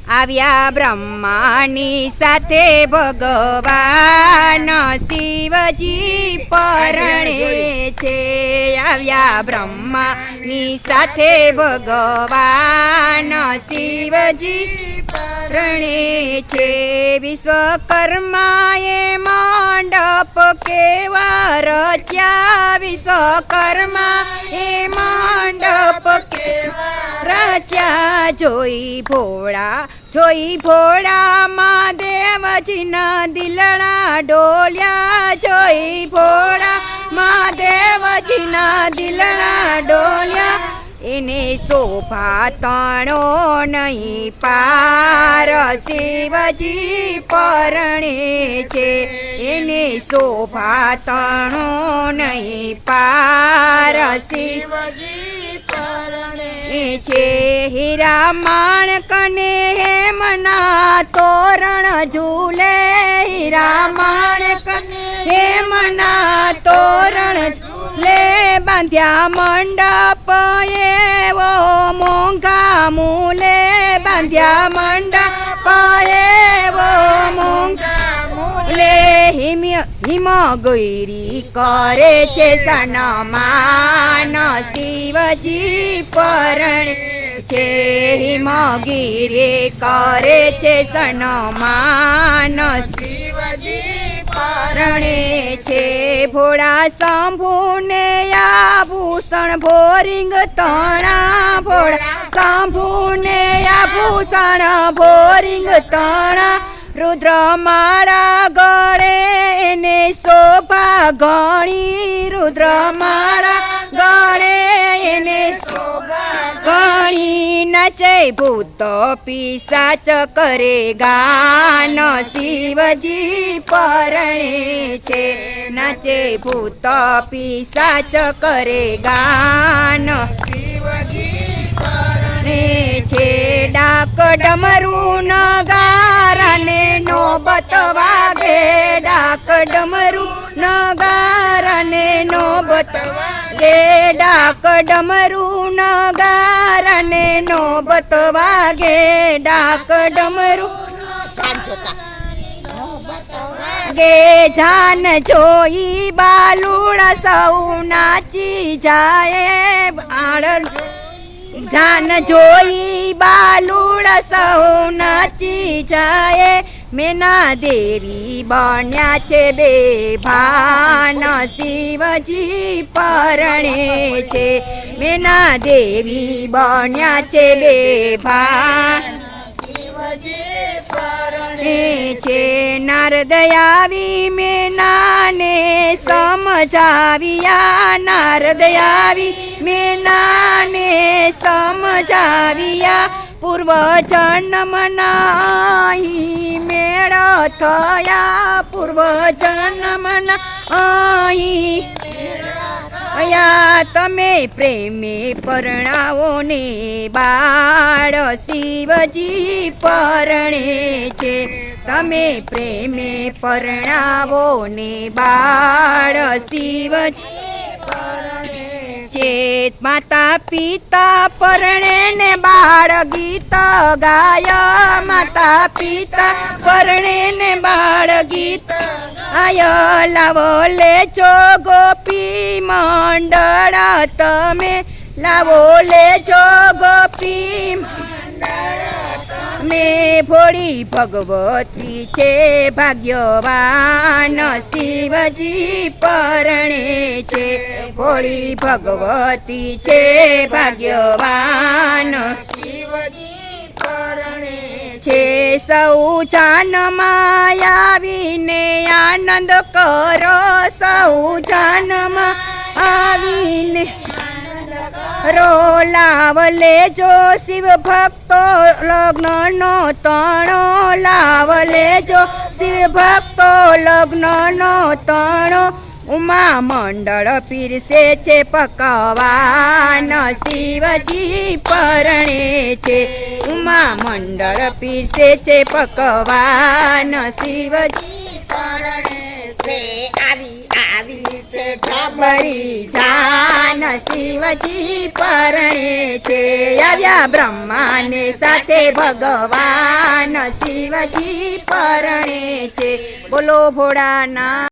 આવ્યા બ્રહ્માની સાથે ભગવાન શિવજી પરણે છે આવ્યા બ્રહ્માની સાથે ભગવાન શિવજી પરણે છે વિશ્વકર્માએ મંડપ કેવા રચ્યા વિશ્વકર્માએ મંડપ કેવા રચ્યા જોઈ ભોળા મહાદેવજીના દિલડા ડોલ્યા જોઈ ભોળા મહાદેવજીના દિલડા ડોલ્યા એને શોભા તણો નહીં પાર શિવજી પરણે છે એને શોભા તણો નહીં પાર શિવજી પરણે છે હીરા માણકને હેમના તોરણ ઝૂલે હીરા માણકને હેમના તોરણ ઝૂલે બાંધ્યા મંડપ એવો મોંઘા મૂલે બાંધ્યા મંડપ એવો મોંઘા મૂલે હિમગૈરી કરે છે સન્માન શિવજી પરણે છે હિમગીરી કરે છે સન્માન શિવજી પરણે છે ભોળા શંભુને આભૂષણ ભોરિંગ તણા ભોળા શંભુને આભૂષણ ભોરિંગ તણા રુદ્રમાળા ગળે એને શોભા ગણી રુદ્રમાળા ગળે એને શોભા ગણી નચે ભૂત પિશાચ કરે ગાન શિવજી પરણે છે નચે ભૂત પિશાચ કરે ગાન શિવજી પરણે છે ડાક ડમરું નગારાને નોબત વાગે ડાક ડમરું નગારાને નોબત વાગે ડાક ડમરું નગારાને નોબત વાગે ડાક ડમરું ગે જાન જોઈ બાલુડા સૌ નાચી જાય જાન જોઈ બાલુડા સૌ નાચી જાય મેના દેવી બન્યા છે બે ભાન શિવજી પરણે છે મેના દેવી બન્યા છે બે ભાન શિવજી પરણે છે નારદ આવી મેનાને સમજાવ્યા નારદ આવી મેનાને સમજાવ્યા પૂર્વ જન્મના મેળ થયા પૂર્વ જન્મના અહીંયા તમે પ્રેમે પરણાવો ને બાળ શિવજી પરણે છે તમે પ્રેમે પરણાવો ને બાળ શિવજી ચેત માતા પિતા પરણે ને બાળ ગીત ગાય માતા પિતા પરણે ને બાળ ગીત ગાય લાવો લેજો ગોપી મંડળ તમે લાવો લેજો ગોપી મેં ભોળી ભગવતી છે ભાગ્યવાન શિવજી પરણે છે ભોળી ભગવતી છે ભાગ્યવાન શિવજી પરણે છે સૌ જાનમાં આવીને આનંદ કરો સૌ જાનમાં આવીને રો લાવ લેજો શિવ ભક્તો લગ્નનો તણો લાવ લેજો શિવ ભક્તો લગ્નનો તણો ઉમા મંડળ પીરસે છે પકવાન શિવજી પરણે છે ઉમા મંડળ પીરસે છે પકવાન શિવજી પરણે છે આવી આવી છે બરી જાન શિવજી પરણે છે આવ્યા બ્રહ્માને સાથે ભગવાન શિવજી પરણે છે બોલો ભોળાનાથ